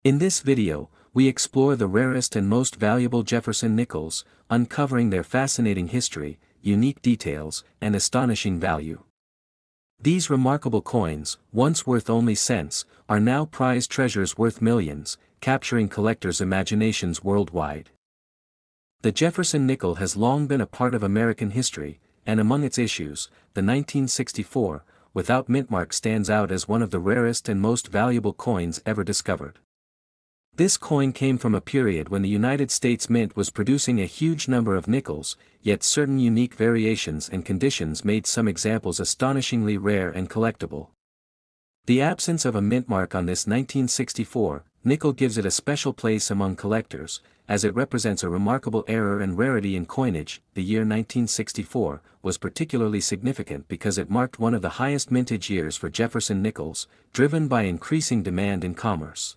In this video, we explore the rarest and most valuable Jefferson nickels, uncovering their fascinating history, unique details, and astonishing value. These remarkable coins, once worth only cents, are now prized treasures worth millions, capturing collectors' imaginations worldwide. The Jefferson nickel has long been a part of American history, and among its issues, the 1964, without Mintmark stands out as one of the rarest and most valuable coins ever discovered. This coin came from a period when the United States Mint was producing a huge number of nickels, yet certain unique variations and conditions made some examples astonishingly rare and collectible. The absence of a mint mark on this 1964 nickel gives it a special place among collectors, as it represents a remarkable error and rarity in coinage. The year 1964 was particularly significant because it marked one of the highest mintage years for Jefferson nickels, driven by increasing demand in commerce.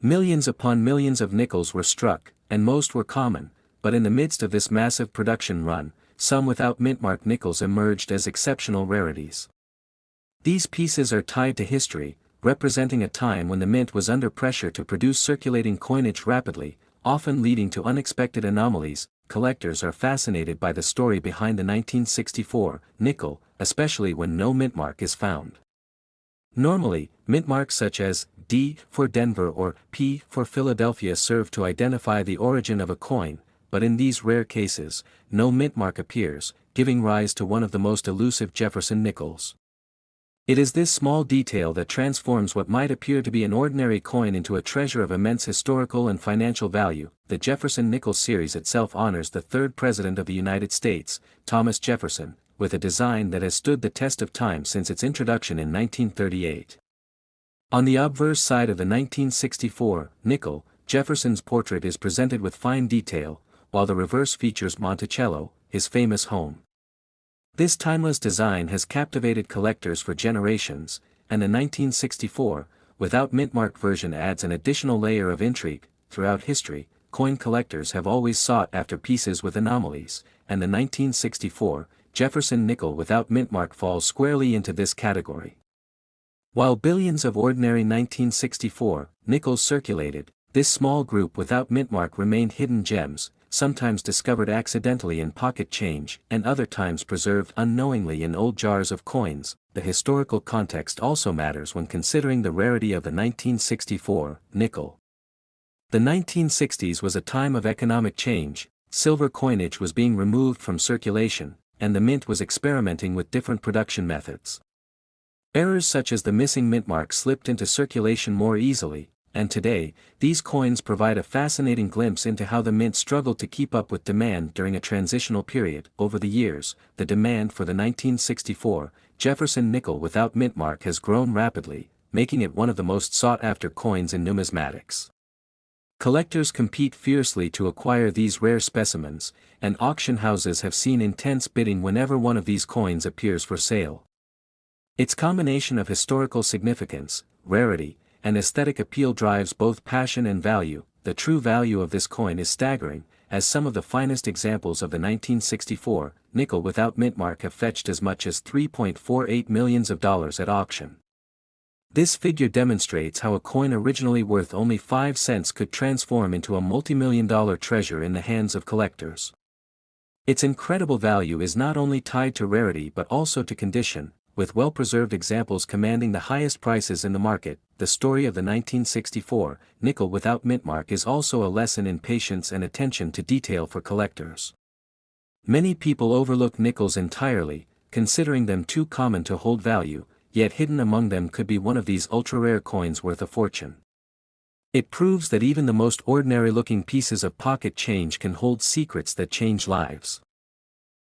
Millions upon millions of nickels were struck, and most were common, but in the midst of this massive production run, some without mintmark nickels emerged as exceptional rarities. These pieces are tied to history, representing a time when the mint was under pressure to produce circulating coinage rapidly, often leading to unexpected anomalies. Collectors are fascinated by the story behind the 1964 nickel, especially when no mintmark is found. Normally, mintmarks such as D for Denver or P for Philadelphia serve to identify the origin of a coin, but in these rare cases, no mintmark appears, giving rise to one of the most elusive Jefferson nickels. It is this small detail that transforms what might appear to be an ordinary coin into a treasure of immense historical and financial value. The Jefferson nickel series itself honors the third President of the United States, Thomas Jefferson, with a design that has stood the test of time since its introduction in 1938. On the obverse side of the 1964 nickel, Jefferson's portrait is presented with fine detail, while the reverse features Monticello, his famous home. This timeless design has captivated collectors for generations, and the 1964, without mintmark version adds an additional layer of intrigue. Throughout history, coin collectors have always sought after pieces with anomalies, and the 1964 Jefferson nickel without mintmark falls squarely into this category. While billions of ordinary 1964 nickels circulated, this small group without mintmark remained hidden gems, sometimes discovered accidentally in pocket change and other times preserved unknowingly in old jars of coins. The historical context also matters when considering the rarity of the 1964 nickel. The 1960s was a time of economic change. Silver coinage was being removed from circulation, and the mint was experimenting with different production methods. Errors such as the missing mintmark slipped into circulation more easily, and today, these coins provide a fascinating glimpse into how the mint struggled to keep up with demand during a transitional period. Over the years, the demand for the 1964 Jefferson nickel without mintmark has grown rapidly, making it one of the most sought-after coins in numismatics. Collectors compete fiercely to acquire these rare specimens, and auction houses have seen intense bidding whenever one of these coins appears for sale. Its combination of historical significance, rarity, and aesthetic appeal drives both passion and value. The true value of this coin is staggering, as some of the finest examples of the 1964 nickel without mintmark have fetched as much as $3.48 million at auction. This figure demonstrates how a coin originally worth only 5 cents could transform into a multi-million-dollar treasure in the hands of collectors. Its incredible value is not only tied to rarity but also to condition, with well-preserved examples commanding the highest prices in the market. The story of the 1964 nickel without mintmark is also a lesson in patience and attention to detail for collectors. Many people overlook nickels entirely, considering them too common to hold value, yet hidden among them could be one of these ultra-rare coins worth a fortune. It proves that even the most ordinary-looking pieces of pocket change can hold secrets that change lives.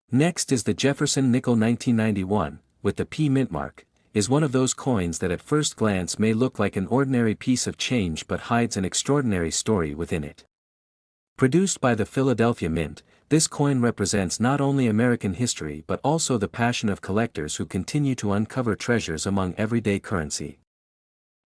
Next is the Jefferson nickel 1991, with the P mintmark, is one of those coins that at first glance may look like an ordinary piece of change but hides an extraordinary story within it. Produced by the Philadelphia Mint, this coin represents not only American history but also the passion of collectors who continue to uncover treasures among everyday currency.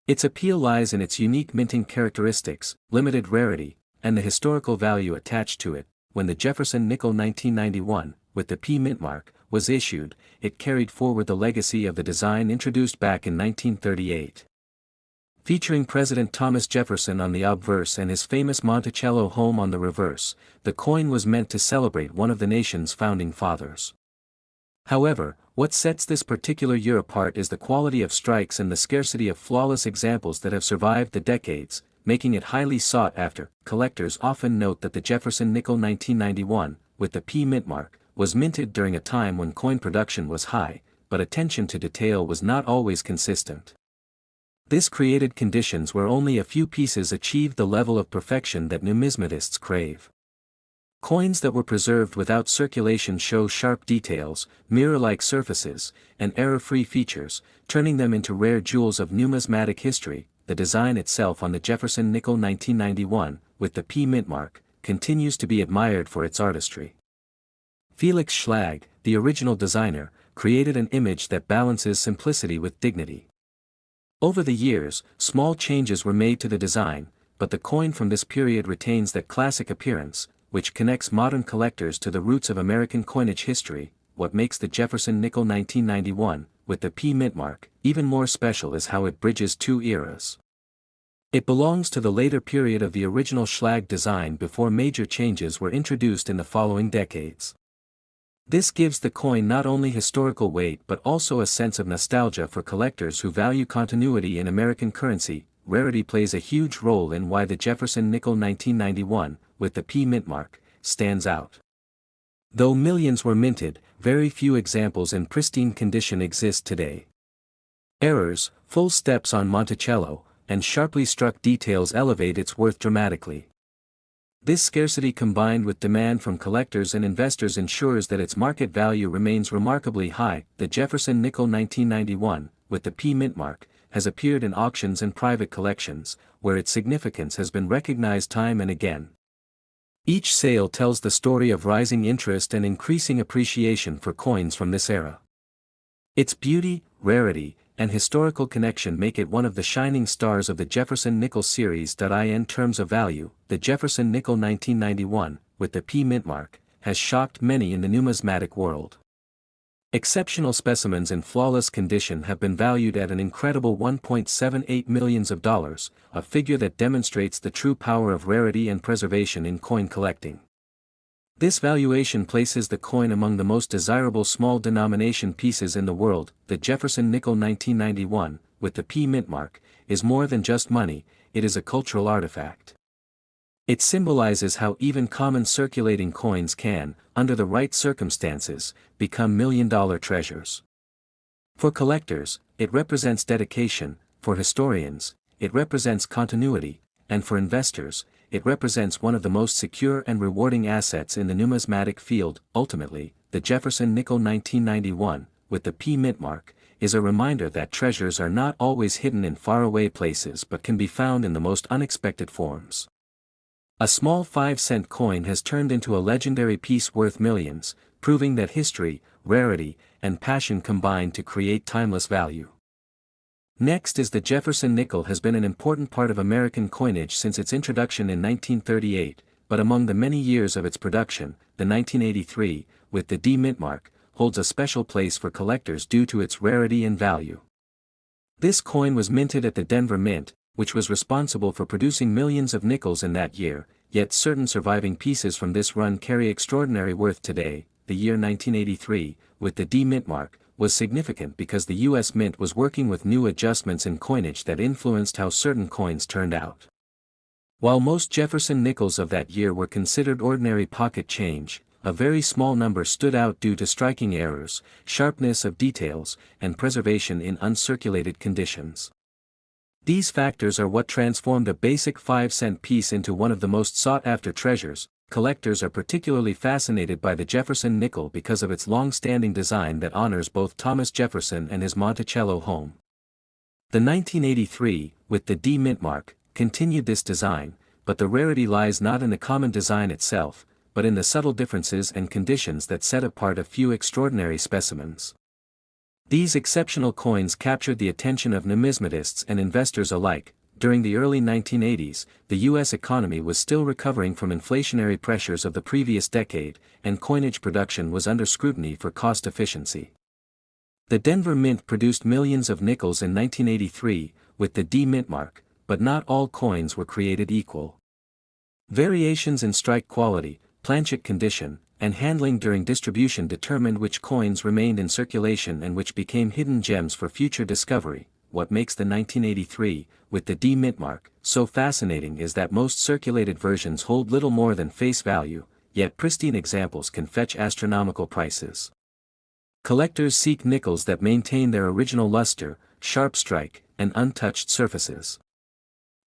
Its appeal lies in its unique minting characteristics, limited rarity, and the historical value attached to it. When the Jefferson nickel 1991, with the P mintmark, was issued, it carried forward the legacy of the design introduced back in 1938. Featuring President Thomas Jefferson on the obverse and his famous Monticello home on the reverse, the coin was meant to celebrate one of the nation's founding fathers. However, what sets this particular year apart is the quality of strikes and the scarcity of flawless examples that have survived the decades, making it highly sought after. Collectors often note that the Jefferson nickel 1991, with the P Mintmark, was minted during a time when coin production was high, but attention to detail was not always consistent. This created conditions where only a few pieces achieved the level of perfection that numismatists crave. Coins that were preserved without circulation show sharp details, mirror-like surfaces, and error-free features, turning them into rare jewels of numismatic history. The design itself on the Jefferson nickel 1991, with the P Mintmark, continues to be admired for its artistry. Felix Schlag, the original designer, created an image that balances simplicity with dignity. Over the years, small changes were made to the design, but the coin from this period retains that classic appearance, which connects modern collectors to the roots of American coinage history. What makes the Jefferson nickel 1991, with the P Mintmark, even more special is how it bridges two eras. It belongs to the later period of the original Schlag design before major changes were introduced in the following decades. This gives the coin not only historical weight but also a sense of nostalgia for collectors who value continuity in American currency. Rarity plays a huge role in why the Jefferson nickel 1991, with the P Mintmark, stands out. Though millions were minted, very few examples in pristine condition exist today. Errors, full steps on Monticello, and sharply struck details elevate its worth dramatically. This scarcity combined with demand from collectors and investors ensures that its market value remains remarkably high. The Jefferson nickel 1991, with the P Mintmark, has appeared in auctions and private collections, where its significance has been recognized time and again. Each sale tells the story of rising interest and increasing appreciation for coins from this era. Its beauty, rarity, and historical connection make it one of the shining stars of the Jefferson nickel series. In terms of value, the Jefferson nickel 1991, with the P Mintmark, has shocked many in the numismatic world. Exceptional specimens in flawless condition have been valued at an incredible $1.78 million, a figure that demonstrates the true power of rarity and preservation in coin collecting. This valuation places the coin among the most desirable small denomination pieces in the world. The Jefferson nickel 1991, with the P Mintmark, is more than just money, it is a cultural artifact. It symbolizes how even common circulating coins can, under the right circumstances, become million-dollar treasures. For collectors, it represents dedication, for historians, it represents continuity, and for investors, it represents one of the most secure and rewarding assets in the numismatic field. Ultimately, the Jefferson nickel 1991, with the P Mintmark, is a reminder that treasures are not always hidden in faraway places but can be found in the most unexpected forms. A small 5-cent coin has turned into a legendary piece worth millions, proving that history, rarity, and passion combine to create timeless value. Next is the Jefferson nickel has been an important part of American coinage since its introduction in 1938, but among the many years of its production, the 1983, with the D Mintmark, holds a special place for collectors due to its rarity and value. This coin was minted at the Denver Mint, which was responsible for producing millions of nickels in that year, yet certain surviving pieces from this run carry extraordinary worth today. The year 1983, with the D Mintmark, was significant because the U.S. Mint was working with new adjustments in coinage that influenced how certain coins turned out. While most Jefferson nickels of that year were considered ordinary pocket change, a very small number stood out due to striking errors, sharpness of details, and preservation in uncirculated conditions. These factors are what transformed a basic 5-cent piece into one of the most sought-after treasures. Collectors are particularly fascinated by the Jefferson nickel because of its long-standing design that honors both Thomas Jefferson and his Monticello home. The 1983, with the D Mintmark, continued this design, but the rarity lies not in the common design itself, but in the subtle differences and conditions that set apart a few extraordinary specimens. These exceptional coins captured the attention of numismatists and investors alike. During the early 1980s, the U.S. economy was still recovering from inflationary pressures of the previous decade, and coinage production was under scrutiny for cost efficiency. The Denver Mint produced millions of nickels in 1983, with the D Mintmark, but not all coins were created equal. Variations in strike quality, planchet condition, and handling during distribution determined which coins remained in circulation and which became hidden gems for future discovery. What makes the 1983, with the D Mintmark, so fascinating is that most circulated versions hold little more than face value, yet pristine examples can fetch astronomical prices. Collectors seek nickels that maintain their original luster, sharp strike, and untouched surfaces.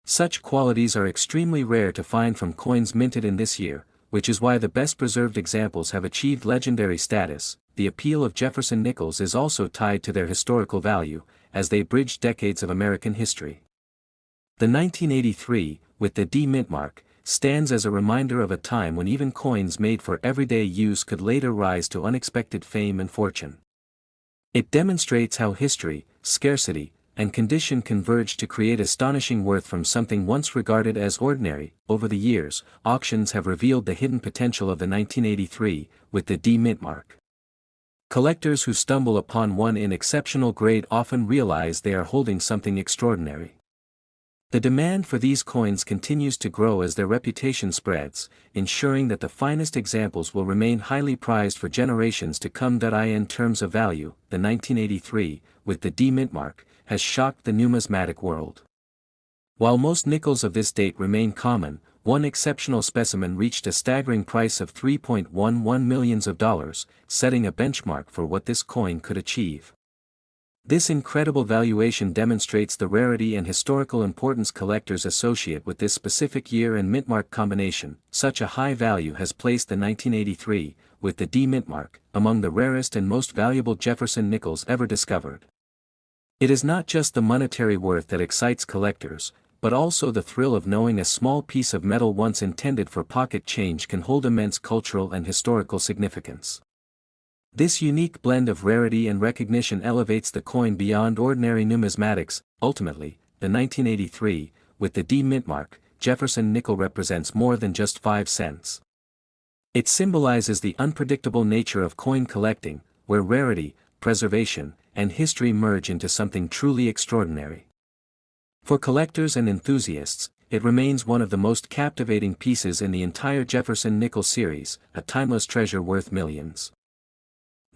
Such qualities are extremely rare to find from coins minted in this year, which is why the best preserved examples have achieved legendary status. The appeal of Jefferson nickels is also tied to their historical value, as they bridge decades of American history. The 1983, with the D Mintmark, stands as a reminder of a time when even coins made for everyday use could later rise to unexpected fame and fortune. It demonstrates how history, scarcity, and condition converge to create astonishing worth from something once regarded as ordinary. Over the years, auctions have revealed the hidden potential of the 1983, with the D Mintmark. Collectors who stumble upon one in exceptional grade often realize they are holding something extraordinary. The demand for these coins continues to grow as their reputation spreads, ensuring that the finest examples will remain highly prized for generations to come. In terms of value, the 1983, with the D Mintmark, has shocked the numismatic world. While most nickels of this date remain common, one exceptional specimen reached a staggering price of $3.11 million, setting a benchmark for what this coin could achieve. This incredible valuation demonstrates the rarity and historical importance collectors associate with this specific year and Mintmark combination. Such a high value has placed the 1983, with the D Mintmark, among the rarest and most valuable Jefferson nickels ever discovered. It is not just the monetary worth that excites collectors, but also the thrill of knowing a small piece of metal once intended for pocket change can hold immense cultural and historical significance. This unique blend of rarity and recognition elevates the coin beyond ordinary numismatics. Ultimately, the 1983, with the D Mintmark, Jefferson nickel represents more than just 5 cents. It symbolizes the unpredictable nature of coin collecting, where rarity, preservation, and history merge into something truly extraordinary. For collectors and enthusiasts, it remains one of the most captivating pieces in the entire Jefferson nickel series, a timeless treasure worth millions.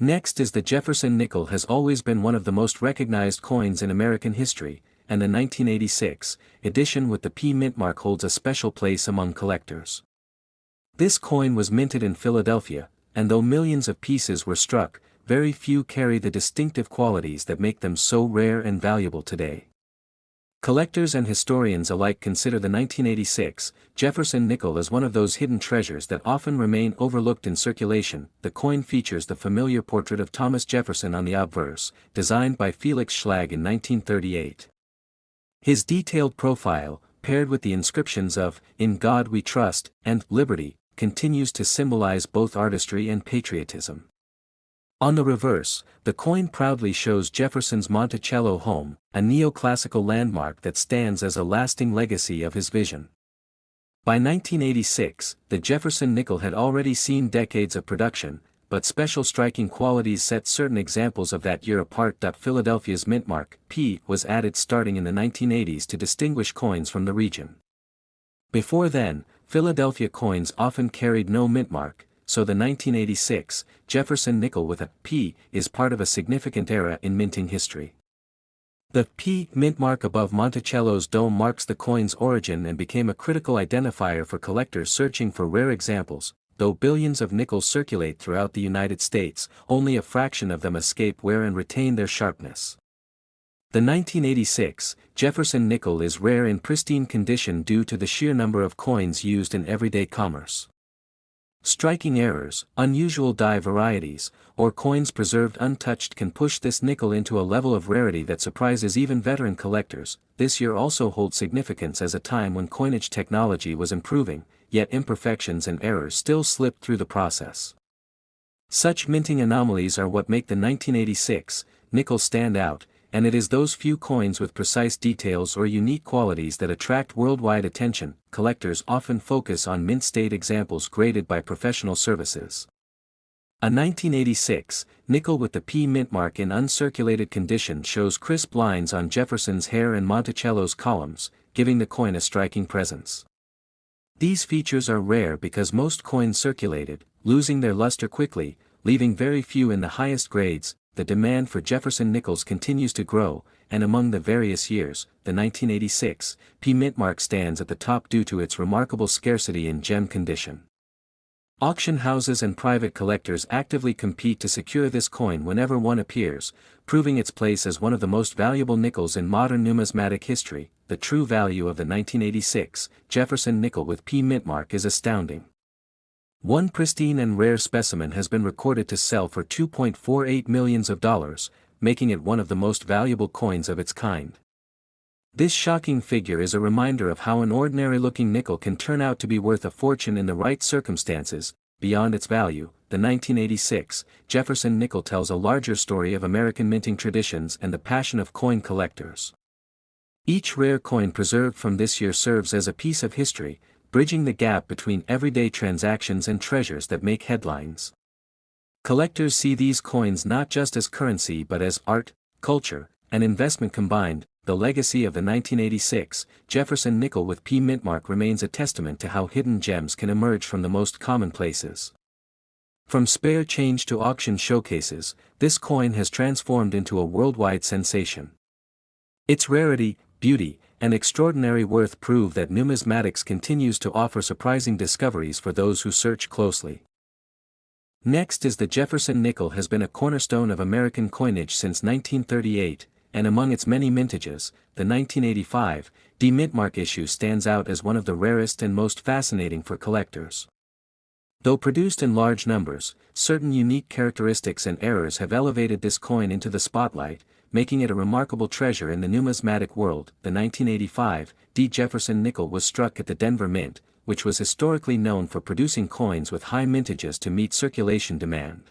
Next is the Jefferson nickel has always been one of the most recognized coins in American history, and the 1986 edition with the P Mintmark holds a special place among collectors. This coin was minted in Philadelphia, and though millions of pieces were struck, very few carry the distinctive qualities that make them so rare and valuable today. Collectors and historians alike consider the 1986 Jefferson nickel as one of those hidden treasures that often remain overlooked in circulation. The coin features the familiar portrait of Thomas Jefferson on the obverse, designed by Felix Schlag in 1938. His detailed profile, paired with the inscriptions of "In God We Trust" and "Liberty," continues to symbolize both artistry and patriotism. On the reverse, the coin proudly shows Jefferson's Monticello home, a neoclassical landmark that stands as a lasting legacy of his vision. By 1986, the Jefferson nickel had already seen decades of production, but special striking qualities set certain examples of that year apart. Philadelphia's Mintmark P was added starting in the 1980s to distinguish coins from the region. Before then, Philadelphia coins often carried no Mintmark, so the 1986 Jefferson nickel with a P is part of a significant era in minting history. The P Mintmark above Monticello's dome marks the coin's origin and became a critical identifier for collectors searching for rare examples. Though billions of nickels circulate throughout the United States, only a fraction of them escape wear and retain their sharpness. The 1986 Jefferson nickel is rare in pristine condition due to the sheer number of coins used in everyday commerce. Striking errors, unusual die varieties, or coins preserved untouched can push this nickel into a level of rarity that surprises even veteran collectors. This year also holds significance as a time when coinage technology was improving, yet imperfections and errors still slipped through the process. Such minting anomalies are what make the 1986 nickel stand out, and it is those few coins with precise details or unique qualities that attract worldwide attention. Collectors often focus on mint-state examples graded by professional services. A 1986 nickel with the P Mintmark in uncirculated condition shows crisp lines on Jefferson's hair and Monticello's columns, giving the coin a striking presence. These features are rare because most coins circulated, losing their luster quickly, leaving very few in the highest grades. The demand for Jefferson nickels continues to grow, and among the various years, the 1986 P Mintmark stands at the top due to its remarkable scarcity in gem condition. Auction houses and private collectors actively compete to secure this coin whenever one appears, proving its place as one of the most valuable nickels in modern numismatic history. The true value of the 1986 Jefferson nickel with P Mintmark is astounding. One pristine and rare specimen has been recorded to sell for $2.48 million, making it one of the most valuable coins of its kind. This shocking figure is a reminder of how an ordinary-looking nickel can turn out to be worth a fortune in the right circumstances. Beyond its value, the 1986 Jefferson nickel tells a larger story of American minting traditions and the passion of coin collectors. Each rare coin preserved from this year serves as a piece of history, bridging the gap between everyday transactions and treasures that make headlines. Collectors see these coins not just as currency but as art, culture, and investment combined. The legacy of the 1986 Jefferson nickel with P Mintmark remains a testament to how hidden gems can emerge from the most commonplaces. From spare change to auction showcases, this coin has transformed into a worldwide sensation. Its rarity, beauty, and extraordinary worth prove that numismatics continues to offer surprising discoveries for those who search closely. Next is the Jefferson nickel has been a cornerstone of American coinage since 1938. And among its many mintages, the 1985 D Mintmark issue stands out as one of the rarest and most fascinating for collectors. Though produced in large numbers, certain unique characteristics and errors have elevated this coin into the spotlight, making it a remarkable treasure in the numismatic world. The 1985 D Jefferson nickel was struck at the Denver Mint, which was historically known for producing coins with high mintages to meet circulation demand.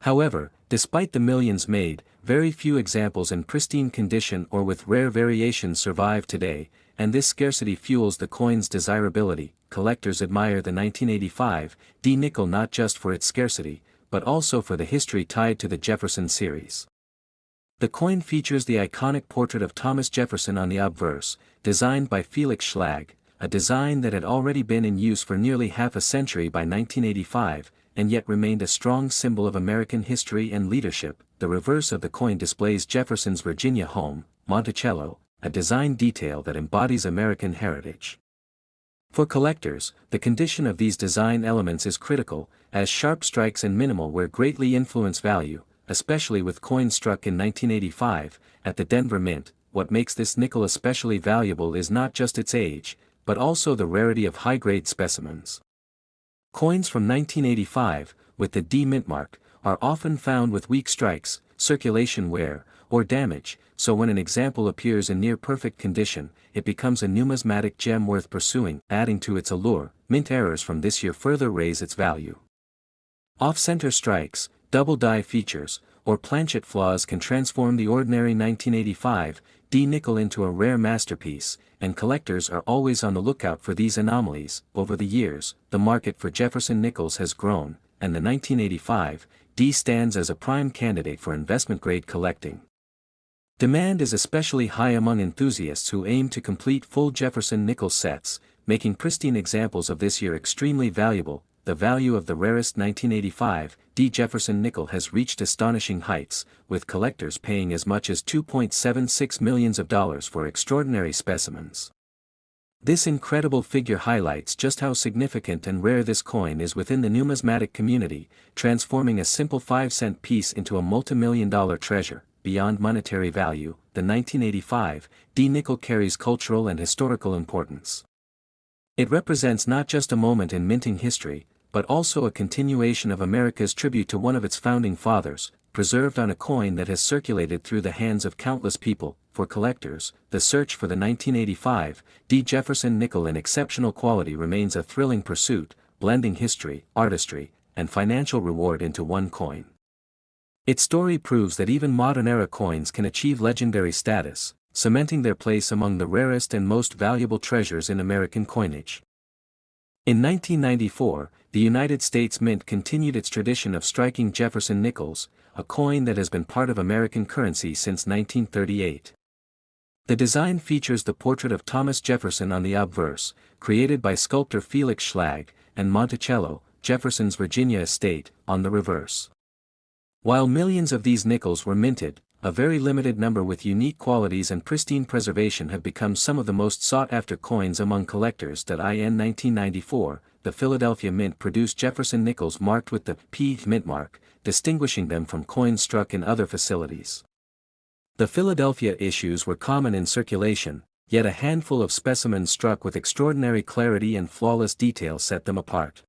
However, despite the millions made, very few examples in pristine condition or with rare variations survive today, and this scarcity fuels the coin's desirability. Collectors admire the 1985 D nickel not just for its scarcity, but also for the history tied to the Jefferson series. The coin features the iconic portrait of Thomas Jefferson on the obverse, designed by Felix Schlag, a design that had already been in use for nearly half a century by 1985, and yet remained a strong symbol of American history and leadership. The reverse of the coin displays Jefferson's Virginia home, Monticello, a design detail that embodies American heritage. For collectors, the condition of these design elements is critical, as sharp strikes and minimal wear greatly influence value, especially with coins struck in 1985, at the Denver Mint. What makes this nickel especially valuable is not just its age, but also the rarity of high-grade specimens. Coins from 1985, with the D Mintmark, are often found with weak strikes, circulation wear, or damage, so when an example appears in near-perfect condition, it becomes a numismatic gem worth pursuing. Adding to its allure, mint errors from this year further raise its value. Off-center strikes, double die features, or planchet flaws can transform the ordinary 1985 D nickel into a rare masterpiece, and collectors are always on the lookout for these anomalies. Over the years, the market for Jefferson nickels has grown, and the 1985 D stands as a prime candidate for investment-grade collecting. Demand is especially high among enthusiasts who aim to complete full Jefferson nickel sets, making pristine examples of this year extremely valuable. The value of the rarest 1985 D Jefferson nickel has reached astonishing heights, with collectors paying as much as $2.76 million for extraordinary specimens. This incredible figure highlights just how significant and rare this coin is within the numismatic community, transforming a simple 5-cent piece into a multi-million-dollar treasure. Beyond monetary value, the 1985 D nickel carries cultural and historical importance. It represents not just a moment in minting history, but also a continuation of America's tribute to one of its founding fathers, preserved on a coin that has circulated through the hands of countless people. For collectors, the search for the 1985 D Jefferson nickel in exceptional quality remains a thrilling pursuit, blending history, artistry, and financial reward into one coin. Its story proves that even modern-era coins can achieve legendary status, cementing their place among the rarest and most valuable treasures in American coinage. In 1994, the United States Mint continued its tradition of striking Jefferson nickels, a coin that has been part of American currency since 1938. The design features the portrait of Thomas Jefferson on the obverse, created by sculptor Felix Schlag, and Monticello, Jefferson's Virginia estate, on the reverse. While millions of these nickels were minted, a very limited number with unique qualities and pristine preservation have become some of the most sought-after coins among collectors. In 1994, the Philadelphia Mint produced Jefferson nickels marked with the P Mintmark, distinguishing them from coins struck in other facilities. The Philadelphia issues were common in circulation, yet a handful of specimens struck with extraordinary clarity and flawless detail set them apart.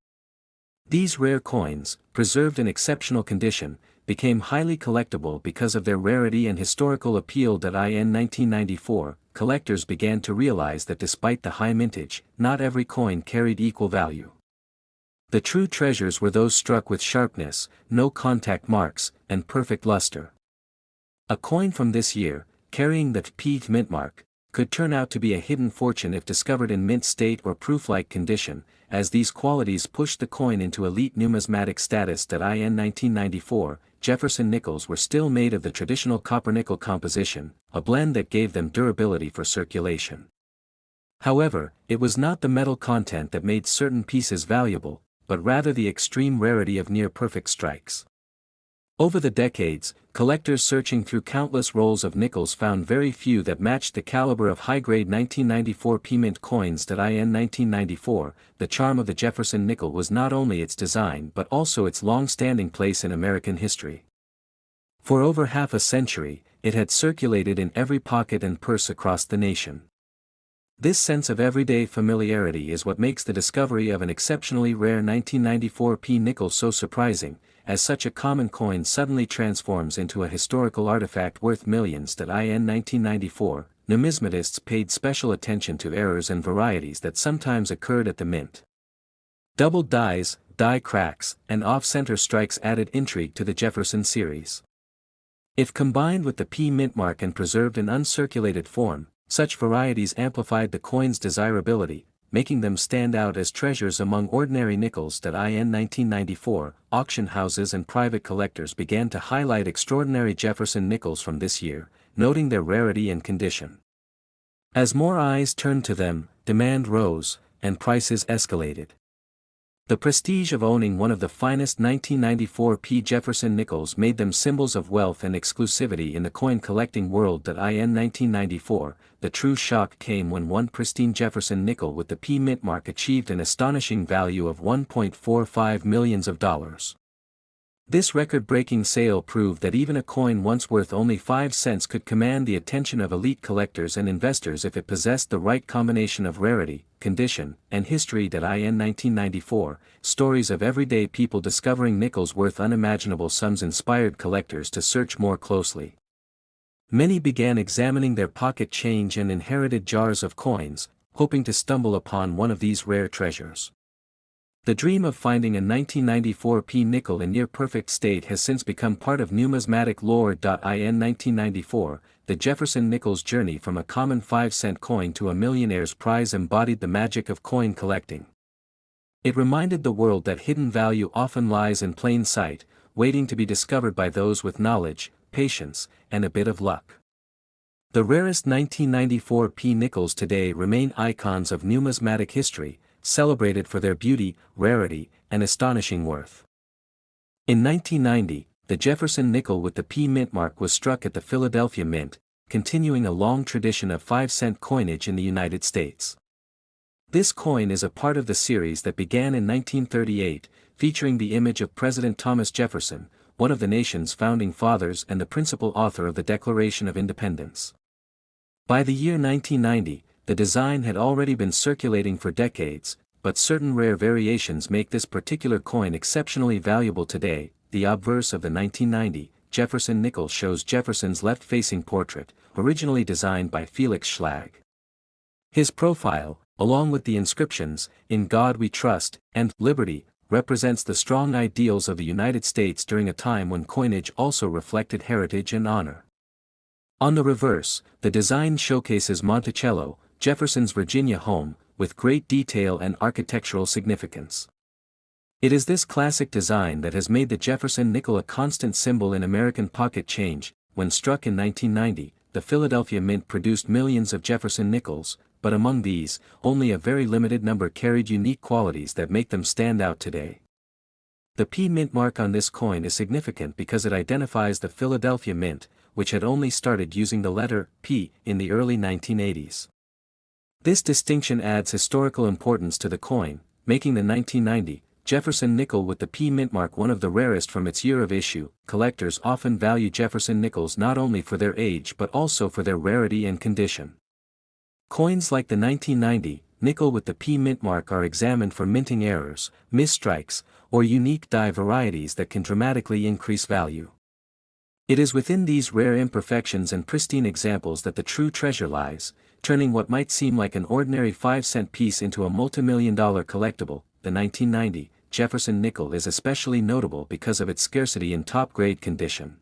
These rare coins, preserved in exceptional condition, became highly collectible because of their rarity and historical appeal. In 1994, collectors began to realize that despite the high mintage, not every coin carried equal value. The true treasures were those struck with sharpness, no contact marks, and perfect luster. A coin from this year, carrying the P Mintmark, could turn out to be a hidden fortune if discovered in mint state or proof-like condition, as these qualities pushed the coin into elite numismatic status. In 1994, Jefferson nickels were still made of the traditional copper-nickel composition, a blend that gave them durability for circulation. However, it was not the metal content that made certain pieces valuable, but rather the extreme rarity of near-perfect strikes. Over the decades, collectors searching through countless rolls of nickels found very few that matched the caliber of high-grade 1994 P-Mint coins. In 1994, the charm of the Jefferson nickel was not only its design but also its long-standing place in American history. For over half a century, it had circulated in every pocket and purse across the nation. This sense of everyday familiarity is what makes the discovery of an exceptionally rare 1994 P nickel so surprising, as such a common coin suddenly transforms into a historical artifact worth millions. In 1994, numismatists paid special attention to errors and varieties that sometimes occurred at the mint. Doubled dies, die cracks, and off-center strikes added intrigue to the Jefferson series. If combined with the P Mintmark and preserved in uncirculated form, such varieties amplified the coin's desirability, making them stand out as treasures among ordinary nickels. In 1994, auction houses and private collectors began to highlight extraordinary Jefferson nickels from this year, noting their rarity and condition. As more eyes turned to them, demand rose, and prices escalated. The prestige of owning one of the finest 1994 P Jefferson nickels made them symbols of wealth and exclusivity in the coin collecting world. In 1994, the true shock came when one pristine Jefferson nickel with the P Mintmark achieved an astonishing value of $1.45 million. This record-breaking sale proved that even a coin once worth only 5 cents could command the attention of elite collectors and investors if it possessed the right combination of rarity, condition, and history. In 1994, stories of everyday people discovering nickels worth unimaginable sums inspired collectors to search more closely. Many began examining their pocket change and inherited jars of coins, hoping to stumble upon one of these rare treasures. The dream of finding a 1994 P nickel in near-perfect state has since become part of numismatic lore. In 1994, the Jefferson nickel's journey from a common 5-cent coin to a millionaire's prize embodied the magic of coin collecting. It reminded the world that hidden value often lies in plain sight, waiting to be discovered by those with knowledge, patience, and a bit of luck. The rarest 1994 P nickels today remain icons of numismatic history, celebrated for their beauty, rarity, and astonishing worth. In 1990, the Jefferson nickel with the P Mintmark was struck at the Philadelphia Mint, continuing a long tradition of 5-cent coinage in the United States. This coin is a part of the series that began in 1938, featuring the image of President Thomas Jefferson, one of the nation's founding fathers and the principal author of the Declaration of Independence. By the year 1990, the design had already been circulating for decades, but certain rare variations make this particular coin exceptionally valuable today. The obverse of the 1990 Jefferson nickel shows Jefferson's left-facing portrait, originally designed by Felix Schlag. His profile, along with the inscriptions, "In God We Trust," and "Liberty," represents the strong ideals of the United States during a time when coinage also reflected heritage and honor. On the reverse, the design showcases Monticello, Jefferson's Virginia home, with great detail and architectural significance. It is this classic design that has made the Jefferson nickel a constant symbol in American pocket change. When struck in 1990, the Philadelphia Mint produced millions of Jefferson nickels, but among these, only a very limited number carried unique qualities that make them stand out today. The P Mint mark on this coin is significant because it identifies the Philadelphia Mint, which had only started using the letter P in the early 1980s. This distinction adds historical importance to the coin, making the 1990 Jefferson nickel with the P Mint mark one of the rarest from its year of issue. Collectors often value Jefferson nickels not only for their age but also for their rarity and condition. Coins like the 1990 nickel with the P Mint mark are examined for minting errors, misstrikes, or unique die varieties that can dramatically increase value. It is within these rare imperfections and pristine examples that the true treasure lies, turning what might seem like an ordinary 5-cent piece into a multimillion-dollar collectible. The 1990 Jefferson nickel is especially notable because of its scarcity in top-grade condition.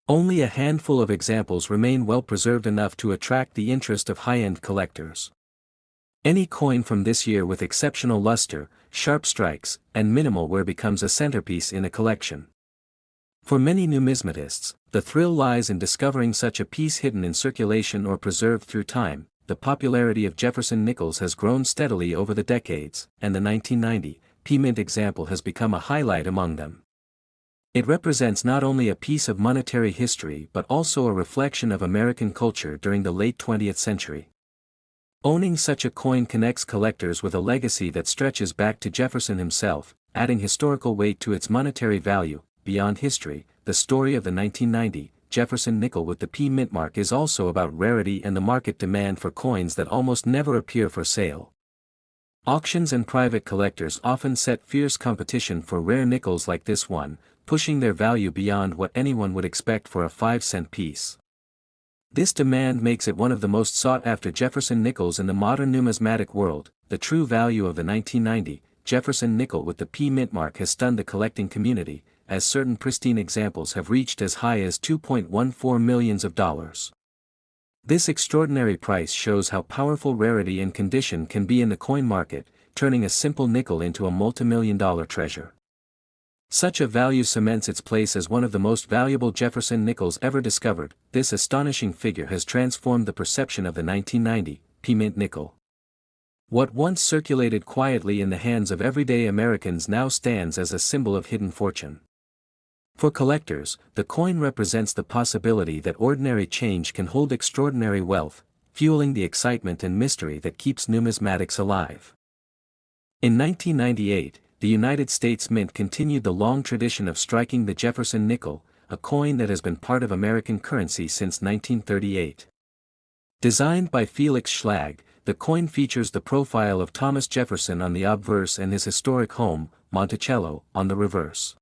Only a handful of examples remain well preserved enough to attract the interest of high-end collectors. Any coin from this year with exceptional luster, sharp strikes, and minimal wear becomes a centerpiece in a collection. For many numismatists, the thrill lies in discovering such a piece hidden in circulation or preserved through time. The popularity of Jefferson nickels has grown steadily over the decades, and the 1990 P Mint example has become a highlight among them. It represents not only a piece of monetary history but also a reflection of American culture during the late 20th century. Owning such a coin connects collectors with a legacy that stretches back to Jefferson himself, adding historical weight to its monetary value. Beyond history, the story of the 1990 Jefferson nickel with the P Mint mark is also about rarity and the market demand for coins that almost never appear for sale. Auctions and private collectors often set fierce competition for rare nickels like this one, pushing their value beyond what anyone would expect for a 5-cent piece. This demand makes it one of the most sought-after Jefferson nickels in the modern numismatic world. The true value of the 1990 Jefferson nickel with the P Mint mark has stunned the collecting community, as certain pristine examples have reached as high as $2.14 million. This extraordinary price shows how powerful rarity and condition can be in the coin market, turning a simple nickel into a multimillion-dollar treasure. Such a value cements its place as one of the most valuable Jefferson nickels ever discovered. This astonishing figure has transformed the perception of the 1990 P Mint nickel. What once circulated quietly in the hands of everyday Americans now stands as a symbol of hidden fortune. For collectors, the coin represents the possibility that ordinary change can hold extraordinary wealth, fueling the excitement and mystery that keeps numismatics alive. In 1998, the United States Mint continued the long tradition of striking the Jefferson nickel, a coin that has been part of American currency since 1938. Designed by Felix Schlag, the coin features the profile of Thomas Jefferson on the obverse and his historic home, Monticello, on the reverse.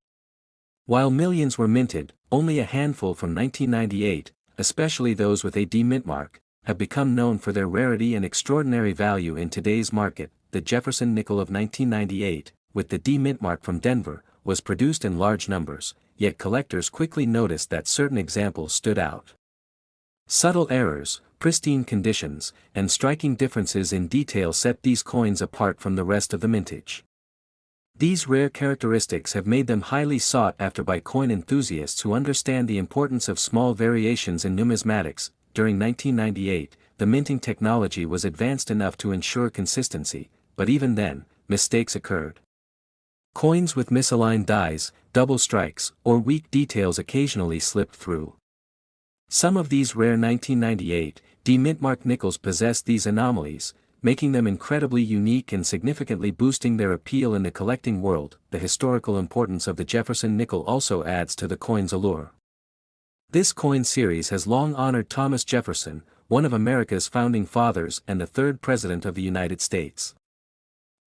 While millions were minted, only a handful from 1998, especially those with a D Mint mark, have become known for their rarity and extraordinary value in today's market. The Jefferson nickel of 1998, with the D Mint mark from Denver, was produced in large numbers, yet collectors quickly noticed that certain examples stood out. Subtle errors, pristine conditions, and striking differences in detail set these coins apart from the rest of the mintage. These rare characteristics have made them highly sought after by coin enthusiasts who understand the importance of small variations in numismatics. During 1998, the minting technology was advanced enough to ensure consistency, but even then, mistakes occurred. Coins with misaligned dies, double strikes, or weak details occasionally slipped through. Some of these rare 1998 D Mint mark nickels possess these anomalies, making them incredibly unique and significantly boosting their appeal in the collecting world. The historical importance of the Jefferson nickel also adds to the coin's allure. This coin series has long honored Thomas Jefferson, one of America's founding fathers and the third President of the United States.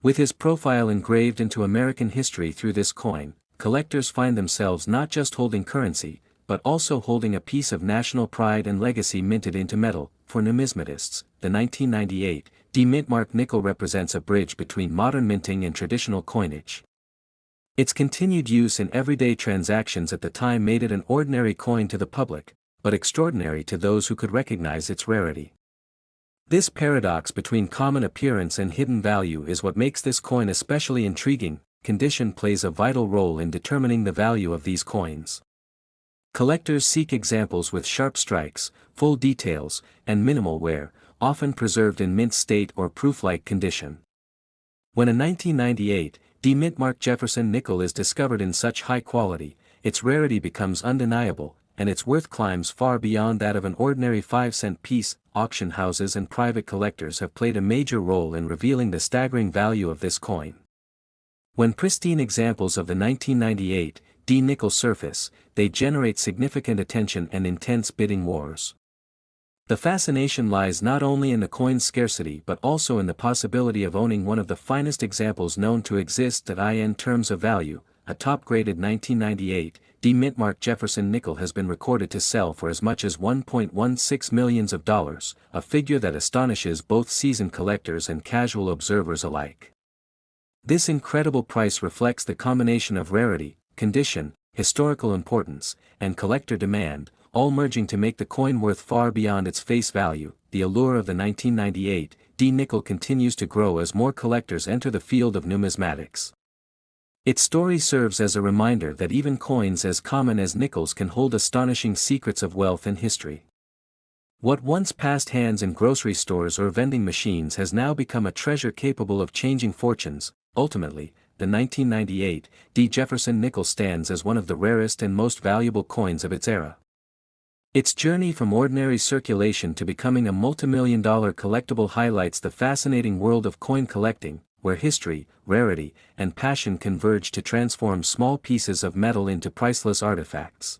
With his profile engraved into American history through this coin, collectors find themselves not just holding currency, but also holding a piece of national pride and legacy minted into metal. For numismatists, the 1998 D Mint mark nickel represents a bridge between modern minting and traditional coinage. Its continued use in everyday transactions at the time made it an ordinary coin to the public, but extraordinary to those who could recognize its rarity. This paradox between common appearance and hidden value is what makes this coin especially intriguing. condition plays a vital role in determining the value of these coins. Collectors seek examples with sharp strikes, full details, and minimal wear, often preserved in mint state or proof-like condition. When a 1998 D Mintmark Jefferson nickel is discovered in such high quality, its rarity becomes undeniable, and its worth climbs far beyond that of an ordinary 5-cent piece. Auction houses and private collectors have played a major role in revealing the staggering value of this coin. When pristine examples of the 1998 D nickel surface, they generate significant attention and intense bidding wars. The fascination lies not only in the coin's scarcity but also in the possibility of owning one of the finest examples known to exist. In terms of value, a top-graded 1998 D Mintmark Jefferson nickel has been recorded to sell for as much as $1.16 million, a figure that astonishes both seasoned collectors and casual observers alike. This incredible price reflects the combination of rarity, condition, historical importance, and collector demand, all merging to make the coin worth far beyond its face value. The allure of the 1998 D nickel continues to grow as more collectors enter the field of numismatics. Its story serves as a reminder that even coins as common as nickels can hold astonishing secrets of wealth and history. What once passed hands in grocery stores or vending machines has now become a treasure capable of changing fortunes. Ultimately, the 1998 D Jefferson nickel stands as one of the rarest and most valuable coins of its era. Its journey from ordinary circulation to becoming a multimillion-dollar collectible highlights the fascinating world of coin collecting, where history, rarity, and passion converge to transform small pieces of metal into priceless artifacts.